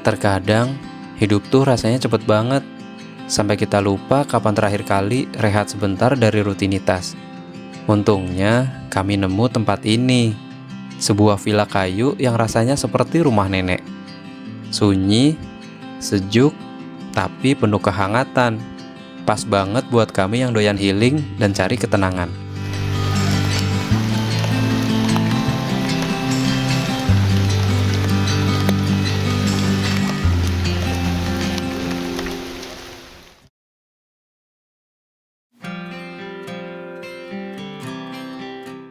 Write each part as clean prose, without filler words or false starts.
Terkadang, hidup tuh rasanya cepet banget, sampai kita lupa kapan terakhir kali rehat sebentar dari rutinitas. Untungnya, kami nemu tempat ini. Sebuah villa kayu yang rasanya seperti rumah nenek. Sunyi, sejuk, tapi penuh kehangatan. Pas banget buat kami yang doyan healing dan cari ketenangan.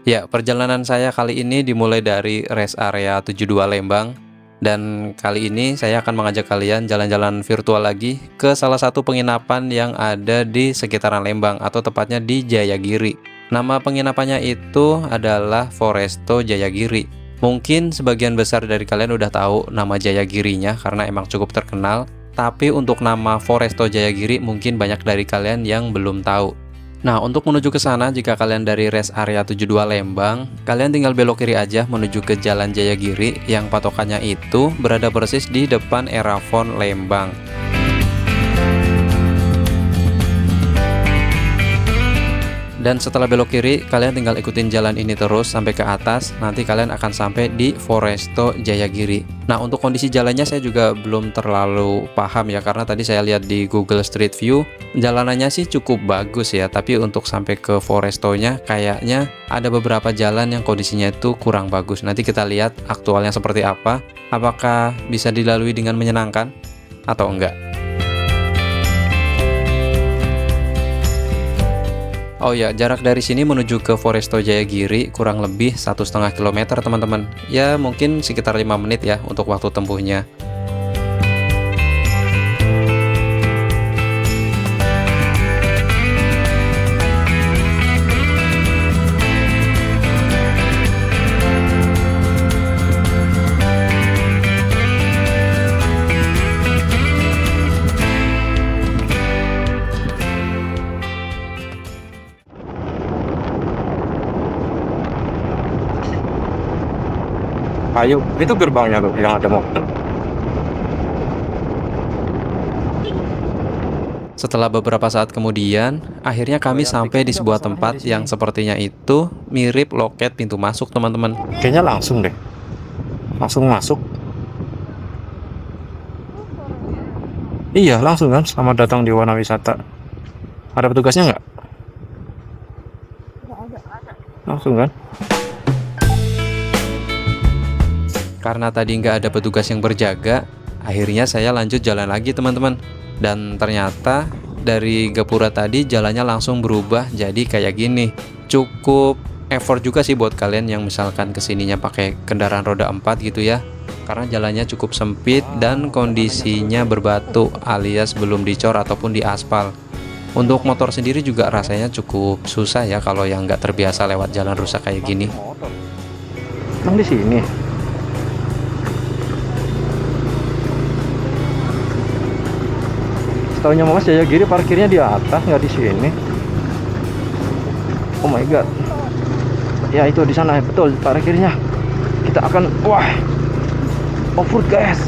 Ya, perjalanan saya kali ini dimulai dari rest area 72 Lembang. Dan kali ini saya akan mengajak kalian jalan-jalan virtual lagi ke salah satu penginapan yang ada di sekitaran Lembang, atau tepatnya di Jayagiri. Nama penginapannya itu adalah Foresto Jayagiri. Mungkin sebagian besar dari kalian udah tahu nama Jayagirinya karena emang cukup terkenal. Tapi untuk nama Foresto Jayagiri mungkin banyak dari kalian yang belum tahu. Nah, untuk menuju ke sana, jika kalian dari rest area 72 Lembang, kalian tinggal belok kiri aja menuju ke Jalan Jayagiri yang patokannya itu berada persis di depan Erafon Lembang. Dan setelah belok kiri, kalian tinggal ikutin jalan ini terus sampai ke atas, nanti kalian akan sampai di Foresto Jayagiri. Nah, untuk kondisi jalannya saya juga belum terlalu paham ya, karena tadi saya lihat di Google Street View, jalanannya sih cukup bagus ya, tapi untuk sampai ke Forestonya kayaknya ada beberapa jalan yang kondisinya itu kurang bagus. Nanti kita lihat aktualnya seperti apa, apakah bisa dilalui dengan menyenangkan atau enggak. Oh ya, jarak dari sini menuju ke Foresto Jayagiri kurang lebih 1,5 km teman-teman. Ya mungkin sekitar 5 menit ya untuk waktu tempuhnya. Ayo, itu gerbangnya tuh yang ada mobil. Setelah beberapa saat kemudian, akhirnya kami sampai di sebuah tempat yang sepertinya itu mirip loket pintu masuk teman-teman. Kayaknya langsung deh. Langsung masuk. Iya, langsung kan. Selamat datang di Wana Wisata. Ada petugasnya nggak? Langsung kan? Karena tadi nggak ada petugas yang berjaga, akhirnya saya lanjut jalan lagi teman-teman. Dan ternyata dari Gapura tadi jalannya langsung berubah jadi kayak gini. Cukup effort juga sih buat kalian yang misalkan kesininya pakai kendaraan roda 4 gitu ya. Karena jalannya cukup sempit dan kondisinya berbatu alias belum dicor ataupun diaspal. Untuk motor sendiri juga rasanya cukup susah ya kalau yang nggak terbiasa lewat jalan rusak kayak gini. Emang di sini. Tahunya Mas Jayagiri parkirnya di atas, nggak di sini. Oh my god. Ya itu di sana betul parkirnya. Kita akan off-road guys.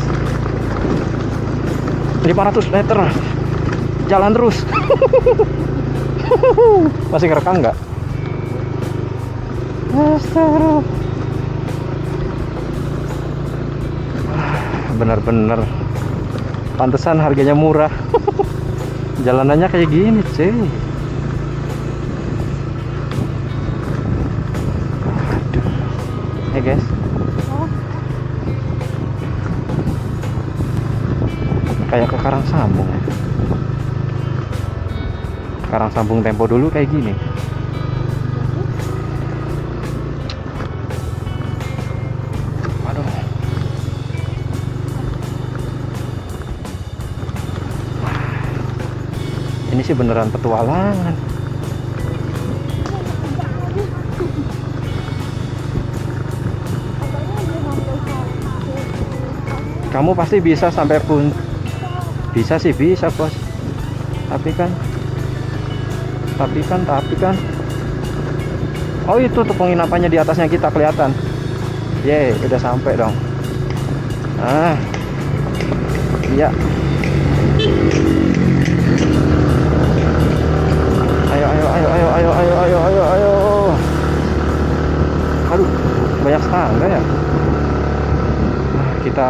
500 meter. Jalan terus. Masih ngerekam nggak? Astagfirullah. Bener-bener pantesan harganya murah. Jalanannya kayak gini cuy. Aduh. Hey guys, kayak ke Karangsambung ya. Karangsambung Tempo dulu kayak gini. Aduh. Ini sih beneran petualangan. Kamu pasti bisa sampai pun. Bisa sih bisa bos. Tapi kan. Oh itu tuh penginapannya di atasnya kita kelihatan. Yeay, udah sampai dong. Iya. Ayo, ayo, ayo, ayo, ayo, ayo, ayo, ayo, ayo. Aduh, banyak tangga ya. Nah, kita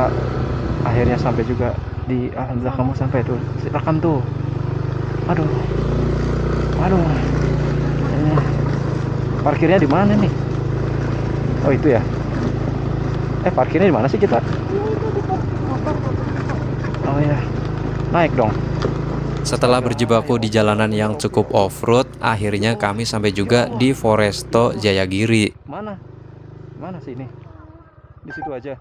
akhirnya sampai juga di, alhamdulillah kamu sampai tuh. Rekam tuh. Aduh. Aduh. Ini parkirnya di mana nih? Oh, itu ya. Parkirnya di mana sih kita? Oh ya. Naik dong. Setelah berjibaku di jalanan yang cukup off-road, akhirnya kami sampai juga di Foresto Jayagiri. Mana? Mana sih ini? Di situ aja.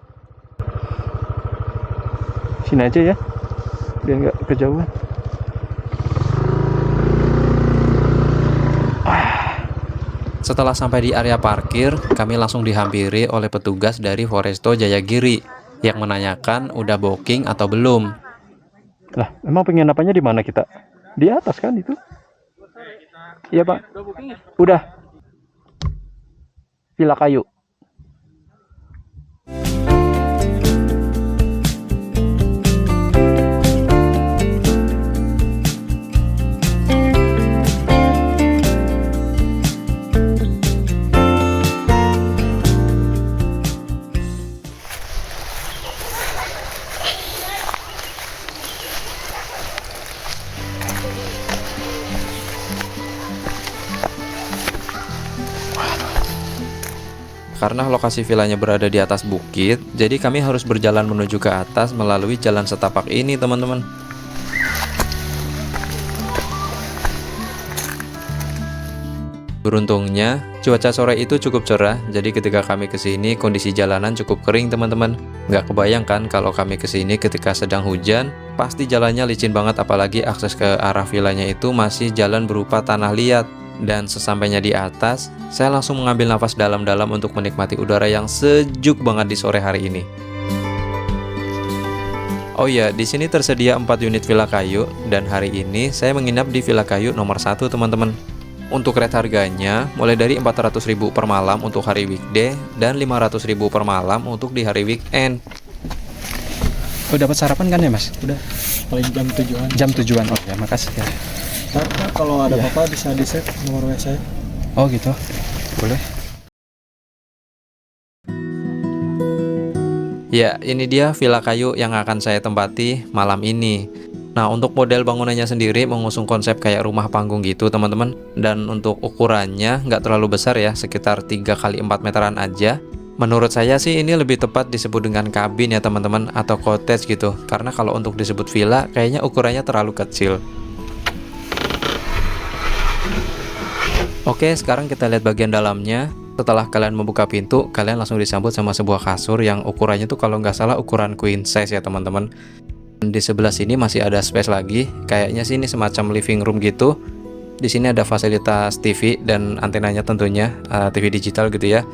Sini aja ya. Biar nggak kejauhan. Setelah sampai di area parkir, kami langsung dihampiri oleh petugas dari Foresto Jayagiri yang menanyakan udah booking atau belum. Lah, emang penginapannya di mana kita? Di atas kan itu? Iya, Pak. Udah. Villa Kayu. Karena lokasi villanya berada di atas bukit, jadi kami harus berjalan menuju ke atas melalui jalan setapak ini, teman-teman. Beruntungnya, cuaca sore itu cukup cerah, jadi ketika kami kesini kondisi jalanan cukup kering, teman-teman. Nggak kebayangkan kalau kami kesini ketika sedang hujan, pasti jalannya licin banget, apalagi akses ke arah villanya itu masih jalan berupa tanah liat. Dan sesampainya di atas, saya langsung mengambil nafas dalam-dalam untuk menikmati udara yang sejuk banget di sore hari ini. Oh iya, di sini tersedia 4 unit villa kayu, dan hari ini saya menginap di villa kayu nomor 1, teman-teman. Untuk rate harganya, mulai dari 400.000 per malam untuk hari weekday, dan 500.000 per malam untuk di hari weekend. Oh, dapat sarapan kan ya, Mas? Udah, paling jam tujuan. Jam tujuan. Oh ya, makasih ya. Nah, kalau ada apa-apa bisa di-save nomor WA saya. Oh gitu. Boleh. Ya, ini dia villa kayu yang akan saya tempati malam ini. Nah, untuk model bangunannya sendiri mengusung konsep kayak rumah panggung gitu, teman-teman. Dan untuk ukurannya nggak terlalu besar ya, sekitar 3 kali 4 meteran aja. Menurut saya sih ini lebih tepat disebut dengan kabin ya, teman-teman, atau cottage gitu. Karena kalau untuk disebut villa, kayaknya ukurannya terlalu kecil. Oke, sekarang kita lihat bagian dalamnya. Setelah kalian membuka pintu, kalian langsung disambut sama sebuah kasur yang ukurannya tuh kalau nggak salah ukuran queen size ya, teman-teman. Di sebelah sini masih ada space lagi. Kayaknya sih ini semacam living room gitu. Di sini ada fasilitas TV dan antenanya tentunya, TV digital gitu ya.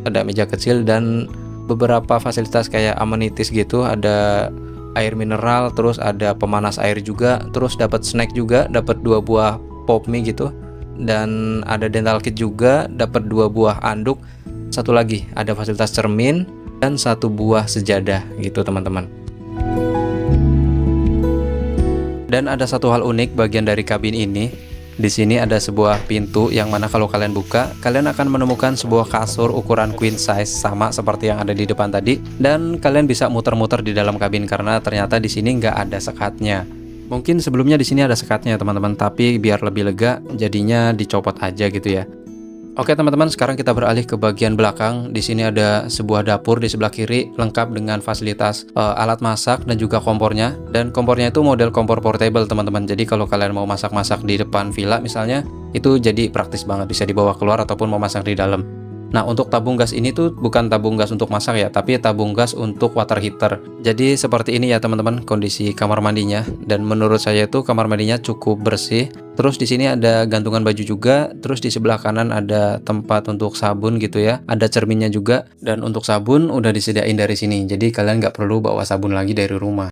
Ada meja kecil dan beberapa fasilitas kayak amenities gitu. Ada air mineral, terus ada pemanas air juga, terus dapat snack juga, dapat 2 buah pop mie gitu. Dan ada dental kit juga, dapat 2 buah anduk. Satu lagi ada fasilitas cermin dan 1 buah sejadah gitu, teman-teman. Dan ada satu hal unik bagian dari kabin ini. Di sini ada sebuah pintu yang mana kalau kalian buka, kalian akan menemukan sebuah kasur ukuran queen size sama seperti yang ada di depan tadi. Dan kalian bisa muter-muter di dalam kabin karena ternyata di sini nggak ada sekatnya. Mungkin sebelumnya di sini ada sekatnya, teman-teman, tapi biar lebih lega jadinya dicopot aja gitu ya. Oke, teman-teman, sekarang kita beralih ke bagian belakang. Di sini ada sebuah dapur di sebelah kiri lengkap dengan fasilitas alat masak dan juga kompornya. Dan kompornya itu model kompor portable, teman-teman. Jadi kalau kalian mau masak-masak di depan villa misalnya, itu jadi praktis banget, bisa dibawa keluar ataupun mau masak di dalam. Nah, untuk tabung gas ini tuh bukan tabung gas untuk masak ya, tapi tabung gas untuk water heater. Jadi seperti ini ya, teman-teman, kondisi kamar mandinya. Dan menurut saya itu kamar mandinya cukup bersih. Terus di sini ada gantungan baju juga. Terus di sebelah kanan ada tempat untuk sabun gitu ya. Ada cerminnya juga. Dan untuk sabun udah disediain dari sini. Jadi kalian nggak perlu bawa sabun lagi dari rumah.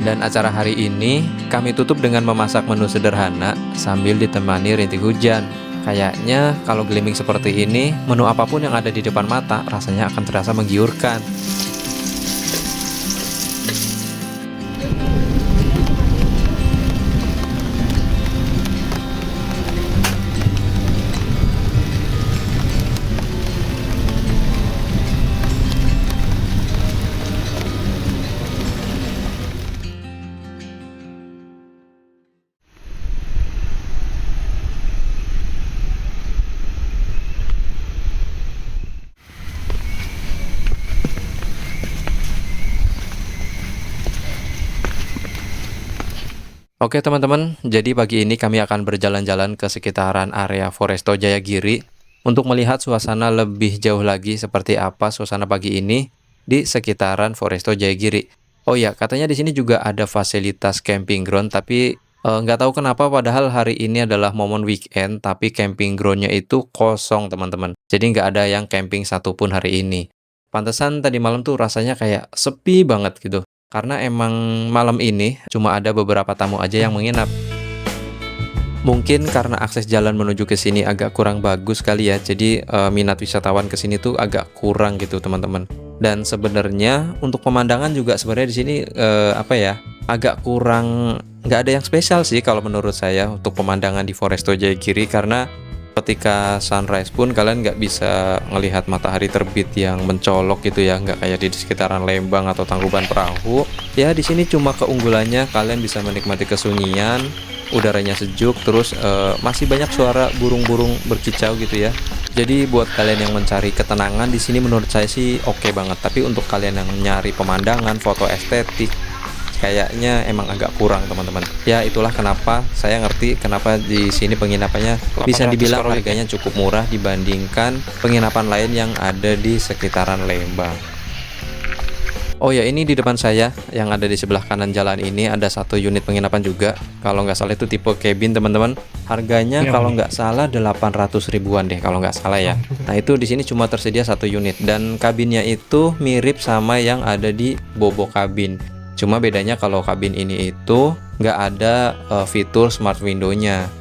Dan acara hari ini kami tutup dengan memasak menu sederhana sambil ditemani rintik hujan. Kayaknya kalau glimping seperti ini, menu apapun yang ada di depan mata rasanya akan terasa menggiurkan. Oke teman-teman, jadi pagi ini kami akan berjalan-jalan ke sekitaran area Foresto Jayagiri untuk melihat suasana lebih jauh lagi seperti apa suasana pagi ini di sekitaran Foresto Jayagiri. Oh ya, katanya di sini juga ada fasilitas camping ground, tapi nggak tahu kenapa padahal hari ini adalah momen weekend, tapi camping groundnya itu kosong teman-teman. Jadi nggak ada yang camping satupun hari ini. Pantesan tadi malam tuh rasanya kayak sepi banget gitu. Karena emang malam ini cuma ada beberapa tamu aja yang menginap. Mungkin karena akses jalan menuju ke sini agak kurang bagus kali ya. Jadi minat wisatawan ke sini tuh agak kurang gitu teman-teman. Dan sebenarnya untuk pemandangan juga sebenarnya di sini agak kurang, nggak ada yang spesial sih kalau menurut saya untuk pemandangan di Foresto Jayagiri, karena ketika sunrise pun kalian nggak bisa melihat matahari terbit yang mencolok gitu ya, nggak kayak di sekitaran Lembang atau Tangkuban Perahu. Ya di sini cuma keunggulannya kalian bisa menikmati kesunyian, udaranya sejuk, terus masih banyak suara burung-burung berkicau gitu ya. Jadi buat kalian yang mencari ketenangan di sini menurut saya sih oke banget. Tapi untuk kalian yang nyari pemandangan, foto estetik, kayaknya emang agak kurang teman-teman. Ya itulah kenapa saya ngerti kenapa di sini penginapannya bisa dibilang harganya cukup murah dibandingkan penginapan lain yang ada di sekitaran Lembang. Oh ya, ini di depan saya yang ada di sebelah kanan jalan ini ada satu unit penginapan juga. Kalau nggak salah itu tipe cabin teman-teman. Harganya kalau nggak salah 800 ribuan deh kalau nggak salah ya. Nah itu di sini cuma tersedia satu unit dan kabinnya itu mirip sama yang ada di Bobo Cabin. Cuma bedanya kalau kabin ini itu nggak ada fitur smart window-nya.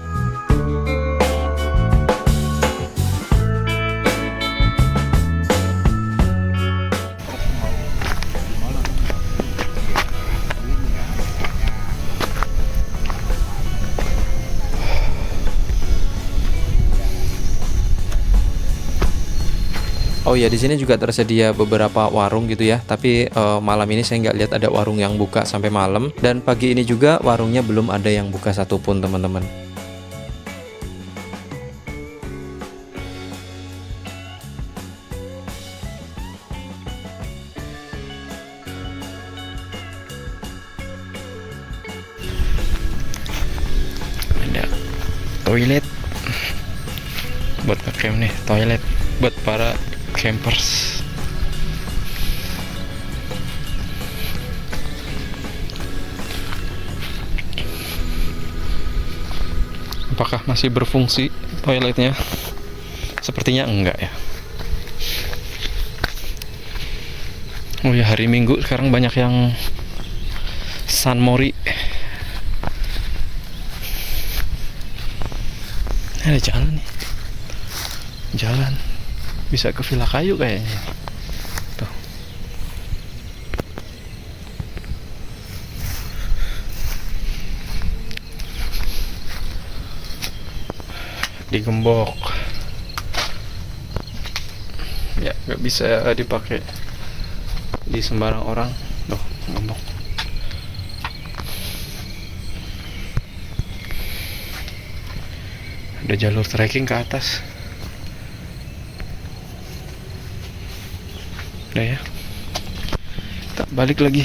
Oh ya, di sini juga tersedia beberapa warung gitu ya. Tapi malam ini saya nggak lihat ada warung yang buka sampai malam. Dan pagi ini juga warungnya belum ada yang buka satupun teman-teman. Ada toilet buat ngecamp nih, toilet buat para campers. Apakah masih berfungsi toiletnya? Sepertinya enggak ya. Oh ya, hari Minggu sekarang banyak yang San Mori. Ada jalan nih. Jalan bisa ke Villa Kayu kayaknya. Tuh. Digembok. Ya, nggak bisa dipakai di sembarang orang. Tuh, gembok. Ada jalur trekking ke atas. Udah ya, kita balik lagi.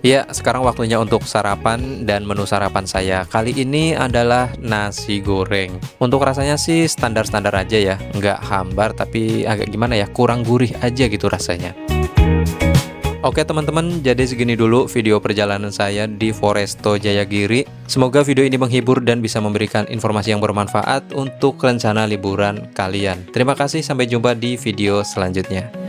Ya, sekarang waktunya untuk sarapan, dan menu sarapan saya kali ini adalah nasi goreng. Untuk rasanya sih standar-standar aja ya, nggak hambar tapi agak gimana ya, kurang gurih aja gitu rasanya. Oke teman-teman, jadi segini dulu video perjalanan saya di Foresto Jayagiri. Semoga video ini menghibur dan bisa memberikan informasi yang bermanfaat untuk rencana liburan kalian. Terima kasih, sampai jumpa di video selanjutnya.